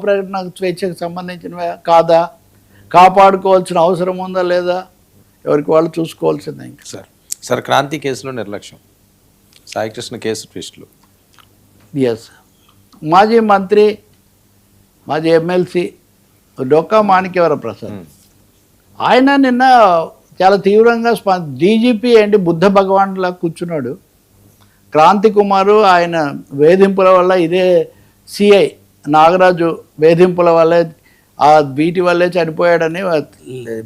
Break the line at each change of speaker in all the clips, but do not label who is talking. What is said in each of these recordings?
ప్రకటన స్వేచ్ఛకు సంబంధించినవే కాదా, కాపాడుకోవాల్సిన అవసరం ఉందా లేదా, ఎవరికి వాళ్ళు చూసుకోవాల్సిందే. ఇంకా
సార్ క్రాంతి కేసులో నిర్లక్ష్యం, సాయికృష్ణ కేసు ట్విస్టులు.
ఎస్, మాజీ మంత్రి మాజీ ఎమ్మెల్సీ డొక్కా మాణిక్యవర ప్రసాద్ ఆయన నిన్న చాలా తీవ్రంగా డీజీపీ ఏంటి బుద్ధ భగవాన్లా కూర్చున్నాడు. క్రాంతి కుమారు ఆయన వేధింపుల వల్ల, ఇదే సిఐ నాగరాజు వేధింపుల వల్లే వీటి వల్లే చనిపోయాడని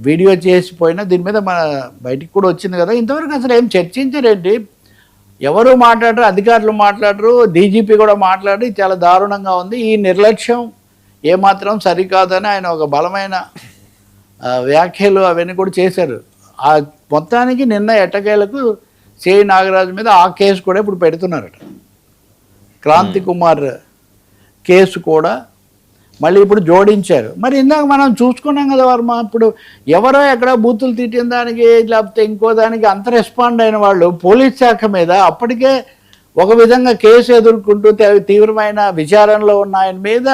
వీడియో చేసిపోయినా దీని మీద మన బయటికి కూడా వచ్చింది కదా. ఇంతవరకు అసలు ఏం చర్చించారేంటి, ఎవరు మాట్లాడరు, అధికారులు మాట్లాడరు, డీజీపీ కూడా మాట్లాడి చాలా దారుణంగా ఉంది. ఈ నిర్లక్ష్యం ఏమాత్రం సరికాదని ఆయన ఒక బలమైన వ్యాఖ్యలు అవన్నీ కూడా చేశారు. ఆ మొత్తానికి నిన్న ఎట్టకేలకు సిఐ నాగరాజు మీద ఆ కేసు కూడా ఇప్పుడు పెడుతున్నారట. క్రాంతి కుమార్ కేసు కూడా మళ్ళీ ఇప్పుడు జోడించారు. మరి ఇందాక మనం చూసుకున్నాం కదా వర్మ, ఇప్పుడు ఎవరో ఎక్కడ బూతులు తిట్టిన దానికి లేకపోతే ఇంకో దానికి అంత రెస్పాండ్ అయిన వాళ్ళు పోలీస్ శాఖ మీద అప్పటికే ఒక విధంగా కేసు ఎదుర్కొంటూ తీవ్రమైన విచారణలో ఉన్న ఆయన మీద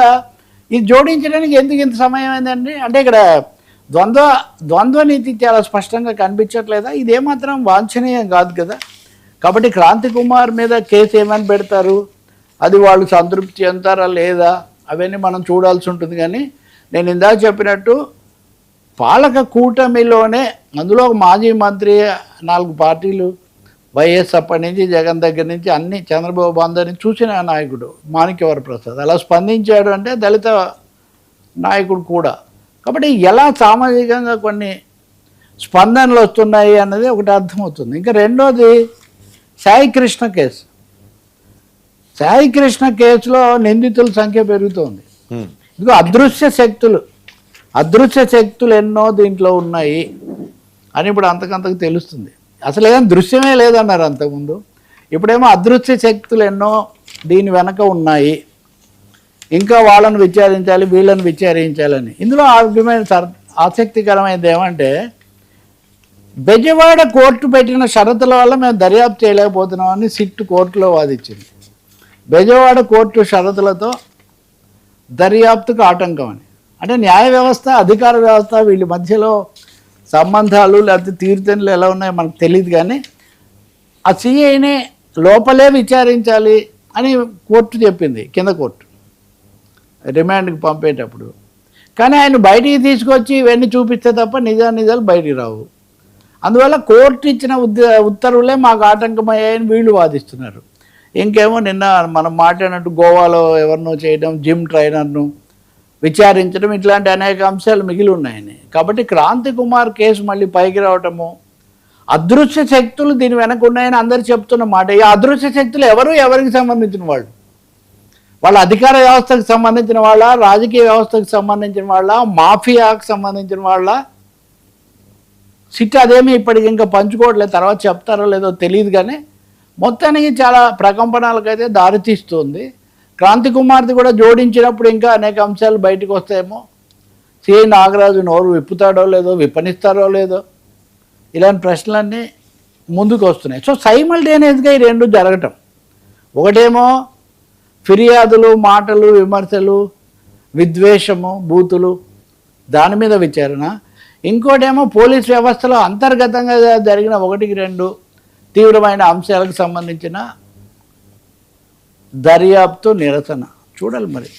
ఇది జోడించడానికి ఎందుకు ఇంత సమయం అయిందండి? అంటే ఇక్కడ ద్వంద్వ నీతి చాలా స్పష్టంగా కనిపించట్లేదా? ఇదేమాత్రం వాంఛనీయం కాదు కదా. కాబట్టి క్రాంతి కుమార్ మీద కేసు ఏమని పెడతారు, అది వాళ్ళు సంతృప్తి చెందుతారా లేదా అవన్నీ మనం చూడాల్సి ఉంటుంది. కానీ నేను ఇందాక చెప్పినట్టు పాలక కూటమిలోనే అందులో ఒక మాజీ మంత్రి, 4 పార్టీలు, వైఎస్ అప్పటి నుంచి జగన్ దగ్గర నుంచి అన్ని చంద్రబాబు అందరిని చూసిన నాయకుడు మాణిక్యవర ప్రసాద్ అలా స్పందించాడు అంటే దళిత నాయకుడు కూడా. కాబట్టి ఎలా సామాజికంగా కొన్ని స్పందనలు వస్తున్నాయి అన్నది ఒకటి అర్థమవుతుంది. ఇంకా రెండోది సాయికృష్ణ కేసు. సాయికృష్ణ కేసులో నిందితుల సంఖ్య పెరుగుతోంది. ఇదిగో అదృశ్య శక్తులు ఎన్నో దీంట్లో ఉన్నాయి అని ఇప్పుడు అంతకంతకు తెలుస్తుంది. అసలు ఏదైనా దృశ్యమే లేదన్నారు అంతకుముందు, ఇప్పుడేమో అదృశ్య శక్తులు ఎన్నో దీని వెనక ఉన్నాయి, ఇంకా వాళ్ళను విచారించాలి వీళ్ళని విచారించాలని. ఇందులో ఆర్గ్యుమెంట్ ఆసక్తికరమైనది ఏమంటే, బెజవాడ కోర్టు పెట్టిన షరతుల వల్ల మేము దర్యాప్తు చేయలేకపోతున్నామని సిట్ కోర్టులో వాదించింది. బెజవాడ కోర్టు షరతులతో దర్యాప్తుకు ఆటంకం అని. అంటే న్యాయ వ్యవస్థ అధికార వ్యవస్థ వీళ్ళ మధ్యలో సంబంధాలు లేకపోతే తీరుతెన్నులు ఎలా ఉన్నాయో మనకు తెలియదు. కానీ ఆ సిఐని లోపలే విచారించాలి అని కోర్టు చెప్పింది, కింద కోర్టు రిమాండ్కి పంపేటప్పుడు. కానీ ఆయన బయటికి తీసుకొచ్చి ఇవన్నీ చూపిస్తే తప్ప నిజాలు బయటికి రావు. అందువల్ల కోర్టు ఇచ్చిన ఉత్తర్వులే మాకు ఆటంకమయ్యాయని వీళ్ళు వాదిస్తున్నారు. ఇంకేమో నిన్న మనం మాట్లాడినట్టు గోవాలో ఎవరినో చేయడం, జిమ్ ట్రైనర్ను విచారించడం, ఇట్లాంటి అనేక అంశాలు మిగిలి ఉన్నాయని. కాబట్టి క్రాంతి కుమార్ కేసు మళ్ళీ పైకి రావటము, అదృశ్య శక్తులు దీని వెనక ఉన్నాయని అందరు చెప్తున్న మాట. ఈ అదృశ్య శక్తులు ఎవరికి సంబంధించిన వాళ్ళు? వాళ్ళ అధికార వ్యవస్థకు సంబంధించిన వాళ్ళ, రాజకీయ వ్యవస్థకు సంబంధించిన వాళ్ళ, మాఫియాకు సంబంధించిన వాళ్ళ? సిట్ అదేమి ఇప్పటికి ఇంకా పంచుకోవట్లేదు, తర్వాత చెప్తారో లేదో తెలియదు. కానీ మొత్తానికి చాలా ప్రకంపనలకైతే దారితీస్తుంది. క్రాంతి కుమార్ది కూడా జోడించినప్పుడు ఇంకా అనేక అంశాలు బయటకు వస్తాయేమో. సిఐ నాగరాజు నోరు విప్పుతాడో లేదో, విప్పనిస్తారో లేదో, ఇలాంటి ప్రశ్నలన్నీ ముందుకు వస్తున్నాయి. సో సైమల్టేనియస్గా ఈ రెండు జరగటం, ఒకటేమో ఫిర్యాదులు, మాటలు, విమర్శలు, విద్వేషము, బూతులు, దాని మీద విచారణ. ఇంకోటేమో పోలీస్ వ్యవస్థలో అంతర్గతంగా జరిగిన 1-2 తీవ్రమైన అంశాలకు సంబంధించిన దర్యాప్తు, నిరసన. చూడాలి మరి.